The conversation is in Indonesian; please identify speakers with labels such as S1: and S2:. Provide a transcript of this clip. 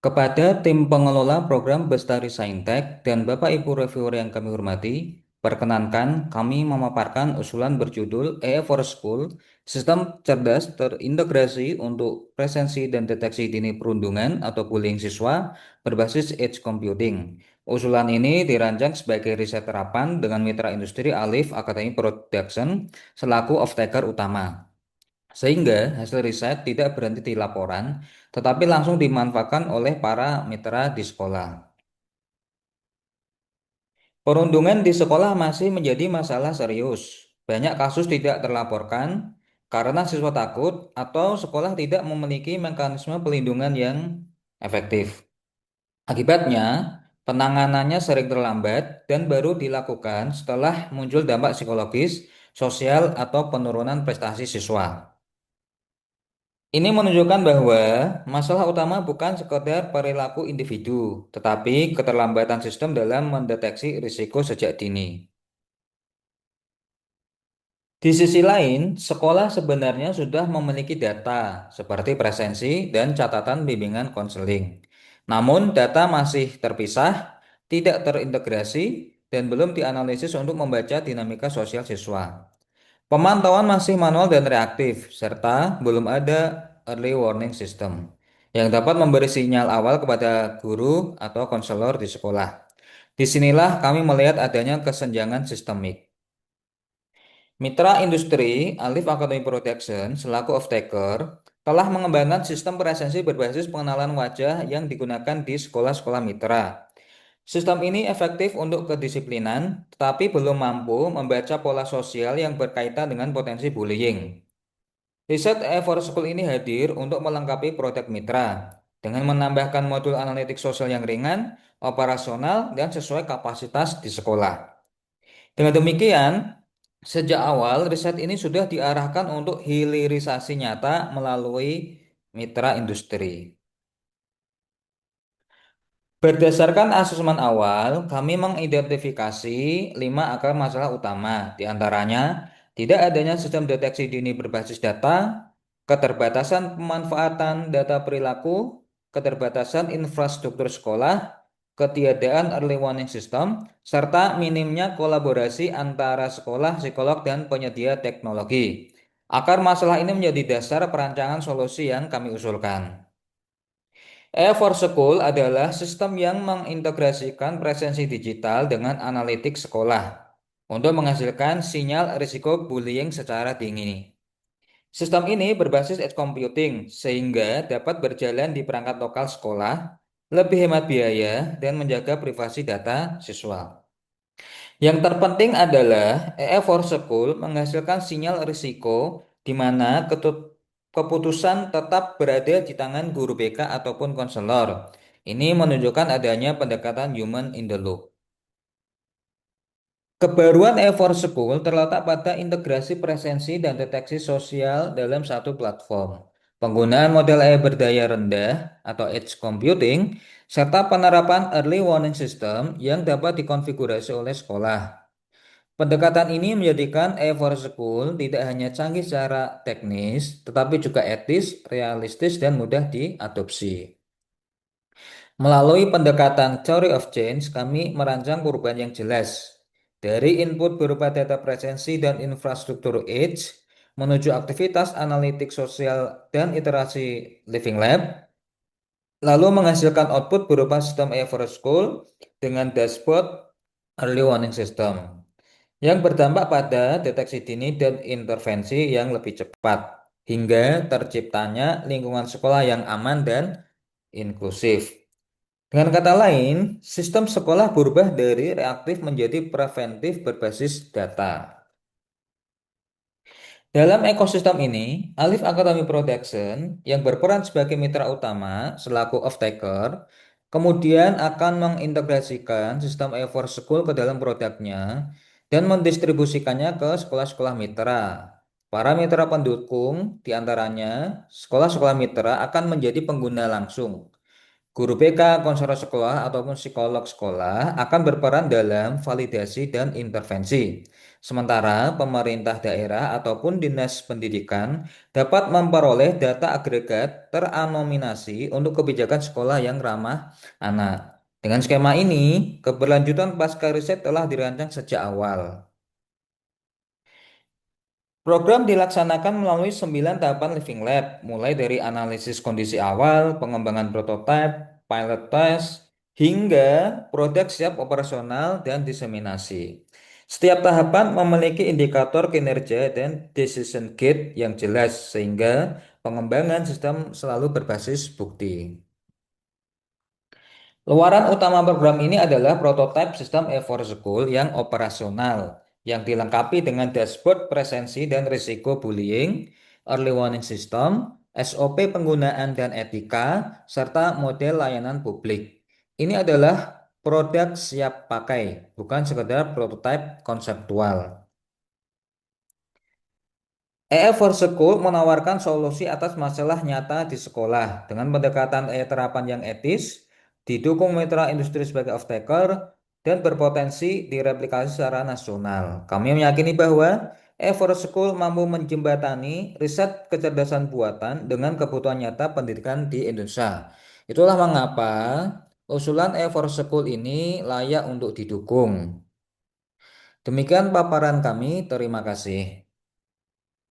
S1: Kepada tim pengelola program Bestari Saintek dan Bapak Ibu reviewer yang kami hormati, perkenankan kami memaparkan usulan berjudul AI for School, Sistem Cerdas Terintegrasi untuk Presensi dan Deteksi Dini Perundungan atau Bullying Siswa berbasis Edge Computing. Usulan ini dirancang sebagai riset terapan dengan mitra industri Alif Academy Production selaku off-taker utama. Sehingga hasil riset tidak berhenti di laporan, tetapi langsung dimanfaatkan oleh para mitra di sekolah. Perundungan di sekolah masih menjadi masalah serius. Banyak kasus tidak terlaporkan karena siswa takut atau sekolah tidak memiliki mekanisme pelindungan yang efektif. Akibatnya, penanganannya sering terlambat dan baru dilakukan setelah muncul dampak psikologis, sosial, atau penurunan prestasi siswa. Ini menunjukkan bahwa masalah utama bukan sekedar perilaku individu, tetapi keterlambatan sistem dalam mendeteksi risiko sejak dini. Di sisi lain, sekolah sebenarnya sudah memiliki data seperti presensi dan catatan bimbingan konseling. Namun, data masih terpisah, tidak terintegrasi, dan belum dianalisis untuk membaca dinamika sosial siswa. Pemantauan masih manual dan reaktif, serta belum ada early warning system yang dapat memberi sinyal awal kepada guru atau konselor di sekolah. Disinilah kami melihat adanya kesenjangan sistemik. Mitra industri Alif Academy Production selaku off-taker telah mengembangkan sistem presensi berbasis pengenalan wajah yang digunakan di sekolah-sekolah mitra. Sistem ini efektif untuk kedisiplinan, tetapi belum mampu membaca pola sosial yang berkaitan dengan potensi bullying. Riset for School ini hadir untuk melengkapi produk mitra dengan menambahkan modul analitik sosial yang ringan, operasional, dan sesuai kapasitas di sekolah. Dengan demikian, sejak awal riset ini sudah diarahkan untuk hilirisasi nyata melalui mitra industri. Berdasarkan asesmen awal, kami mengidentifikasi 5 akar masalah utama. Di antaranya, tidak adanya sistem deteksi dini berbasis data, keterbatasan pemanfaatan data perilaku, keterbatasan infrastruktur sekolah, ketiadaan early warning system, serta minimnya kolaborasi antara sekolah, psikolog, dan penyedia teknologi. Akar masalah ini menjadi dasar perancangan solusi yang kami usulkan. E4 School adalah sistem yang mengintegrasikan presensi digital dengan analitik sekolah untuk menghasilkan sinyal risiko bullying secara dini. Sistem ini berbasis edge computing sehingga dapat berjalan di perangkat lokal sekolah, lebih hemat biaya, dan menjaga privasi data siswa. Yang terpenting adalah EE for School menghasilkan sinyal risiko di mana keputusan tetap berada di tangan guru BK ataupun konselor. Ini menunjukkan adanya pendekatan human in the loop. Kebaruan E4 School terletak pada integrasi presensi dan deteksi sosial dalam satu platform. Penggunaan model AI berdaya rendah atau edge computing, serta penerapan early warning system yang dapat dikonfigurasi oleh sekolah. Pendekatan ini menjadikan E4 School tidak hanya canggih secara teknis, tetapi juga etis, realistis, dan mudah diadopsi. Melalui pendekatan Theory of Change, kami merancang perubahan yang jelas. Dari input berupa data presensi dan infrastruktur edge, menuju aktivitas analitik sosial dan iterasi living lab, lalu menghasilkan output berupa sistem E4 School dengan dashboard early warning system yang berdampak pada deteksi dini dan intervensi yang lebih cepat, hingga terciptanya lingkungan sekolah yang aman dan inklusif. Dengan kata lain, sistem sekolah berubah dari reaktif menjadi preventif berbasis data. Dalam ekosistem ini, Alif Academy Production yang berperan sebagai mitra utama selaku off-taker, kemudian akan mengintegrasikan sistem E4 School ke dalam produknya dan mendistribusikannya ke sekolah-sekolah mitra. Para mitra pendukung, diantaranya sekolah-sekolah mitra akan menjadi pengguna langsung. Guru BK, konselor sekolah, ataupun psikolog sekolah akan berperan dalam validasi dan intervensi. Sementara pemerintah daerah ataupun dinas pendidikan dapat memperoleh data agregat terannominasi untuk kebijakan sekolah yang ramah anak. Dengan skema ini, keberlanjutan pasca riset telah dirancang sejak awal. Program dilaksanakan melalui 9 tahapan Living Lab, mulai dari analisis kondisi awal, pengembangan prototipe, pilot test, hingga produk siap operasional dan diseminasi. Setiap tahapan memiliki indikator kinerja dan decision gate yang jelas, sehingga pengembangan sistem selalu berbasis bukti. Luaran utama program ini adalah prototipe sistem E4 School yang operasional, yang dilengkapi dengan dashboard presensi dan risiko bullying, early warning system, SOP penggunaan dan etika, serta model layanan publik. Ini adalah produk siap pakai, bukan sekedar prototipe konseptual. EE for School menawarkan solusi atas masalah nyata di sekolah dengan pendekatan terapan yang etis, didukung mitra industri sebagai off-taker, dan berpotensi direplikasi secara nasional. Kami meyakini bahwa EE for School mampu menjembatani riset kecerdasan buatan dengan kebutuhan nyata pendidikan di Indonesia. Itulah mengapa usulan EE for School ini layak untuk didukung. Demikian paparan kami, terima kasih.